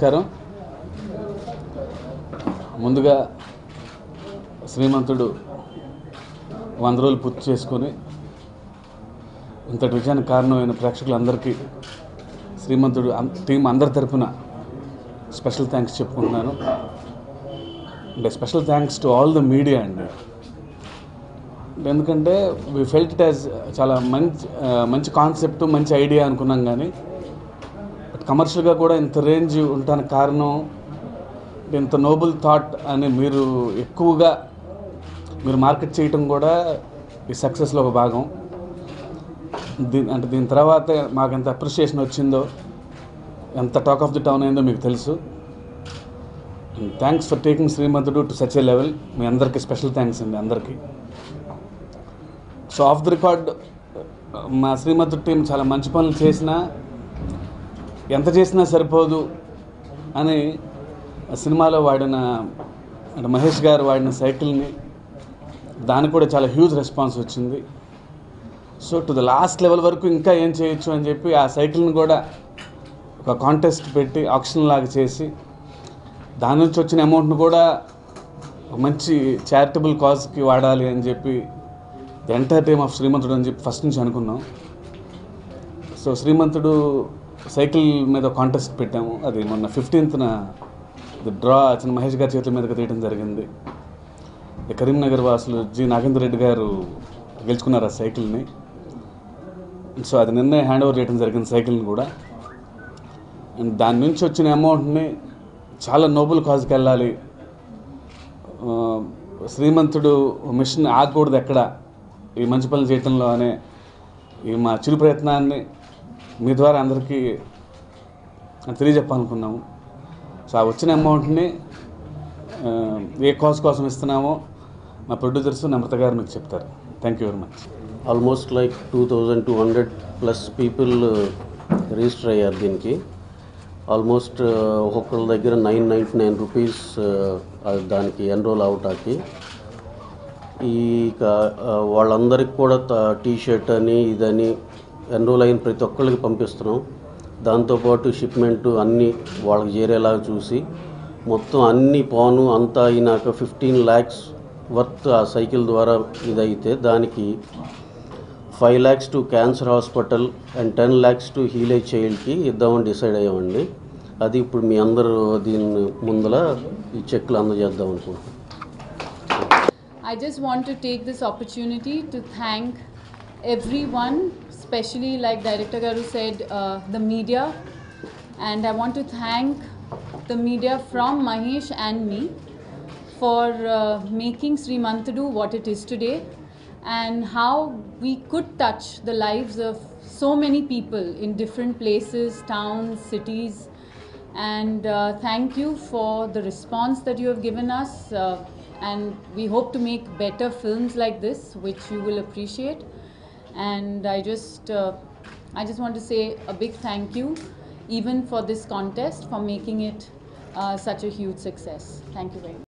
నమస్కారం. ముందుగా శ్రీమంతుడు 100 రోజులు పూర్తి చేసుకొని ఇంతటి విజయానికి కారణమైన ప్రేక్షకులందరికీ శ్రీమంతుడు టీం అందరి తరపున స్పెషల్ థ్యాంక్స్ చెప్పుకుంటున్నాను. And special thanks to all the media అండి. ఎందుకంటే వి ఫెల్ట్ ఇట్ యాజ్ చాలా మంచి కాన్సెప్ట్, మంచి ఐడియా అనుకున్నాం. కానీ కమర్షియల్గా కూడా ఇంత రేంజ్ ఉండటానికి కారణం ఇంత నోబుల్ థాట్ అని మీరు ఎక్కువగా మార్కెట్ చేయటం కూడా ఈ సక్సెస్లో ఒక భాగం. దీని తర్వాత మాకు ఎంత అప్రిషియేషన్ వచ్చిందో, ఎంత టాక్ ఆఫ్ ది టౌన్ అయిందో మీకు తెలుసు. Thanks for taking Srimanthudu to such a level. మీ అందరికీ స్పెషల్ థ్యాంక్స్ అండి అందరికీ. సో ఆఫ్ ది రికార్డ్ మా శ్రీమంతుడు టీం చాలా మంచి పనులు చేసినా, ఎంత చేసినా సరిపోదు అని సినిమాలో వాడిన అంటే మహేష్ గారు వాడిన సైకిల్ని, దానికి కూడా చాలా హ్యూజ్ రెస్పాన్స్ వచ్చింది. So to the last level వరకు ఇంకా ఏం చేయొచ్చు అని చెప్పి ఆ సైకిల్ని కూడా ఒక కాంటెస్ట్ పెట్టి ఆక్షన్ లాగా చేసి దాని నుంచి వచ్చిన అమౌంట్ను కూడా ఒక మంచి చారిటబుల్ కాజ్కి వాడాలి అని చెప్పి ది ఎంటైర్ టీమ్ ఆఫ్ శ్రీమంతుడు అని చెప్పి ఫస్ట్ నుంచి అనుకున్నాం. సో శ్రీమంతుడు సైకిల్ మీద కాంటెస్ట్ పెట్టాము. అది మొన్న 15th డ్రా చిన్న మహేష్ గారి చేతుల మీదకి తీయడం జరిగింది. కరీంనగర్ వాసులు జి నాగేంద్ర రెడ్డి గారు గెలుచుకున్నారు ఆ సైకిల్ని. సో అది నిన్నే హ్యాండ్ ఓవర్ చేయడం జరిగింది సైకిల్ని కూడా. అండ్ దాని నుంచి వచ్చిన అమౌంట్ని చాలా నోబుల్ కాజ్కి వెళ్ళాలి, శ్రీమంతుడు మిషన్ ఆగకూడదు ఎక్కడ ఈ మంచి పనులు చేయటంలో అనే ఈ మా చిరు ప్రయత్నాన్ని మీ ద్వారా అందరికీ తెలియజెప్పాలనుకున్నాము. సో ఆ వచ్చిన అమౌంట్ని ఏ కాజ్ కోసం ఇస్తున్నామో మా ప్రొడ్యూసర్స్ నమ్రత గారు మీకు చెప్తారు. Thank you very much. Almost like 2200+ people register అయ్యారు దీనికి. ఆల్మోస్ట్ ఒక్కొక్కరి దగ్గర 999 రూపీస్ దానికి ఎన్రోల్ అవటానికి. వాళ్ళందరికీ కూడా టీషర్ట్ అని ఇదని ఎన్రోల్ అయిన ప్రతి ఒక్కరికి పంపిస్తున్నాం. దాంతోపాటు షిప్మెంటు అన్నీ వాళ్ళకి చేరేలాగా చూసి మొత్తం అన్ని పాను అంతా అయినాక 15 lakhs వర్త్ ఆ సైకిల్ ద్వారా ఇదైతే దానికి 5 lakhs to cancer hospital and 10 lakhs to heal a చైల్డ్కి ఇద్దామని డిసైడ్ అయ్యామండి. అది ఇప్పుడు మీ అందరూ దీని ముందర ఈ చెక్లు అందజేద్దాం అనుకుంటున్నాం. I just want to take this opportunity to thank everyone, especially like Director Garu said, the media, and I want to thank the media from Mahesh and me for making Srimantudu what it is today, and how we could touch the lives of so many people in different places, towns, cities, and thank you for the response that you have given us, and we hope to make better films like this which you will appreciate. And I just want to say a big thank you even for this contest, for making it such a huge success. Thank you very much.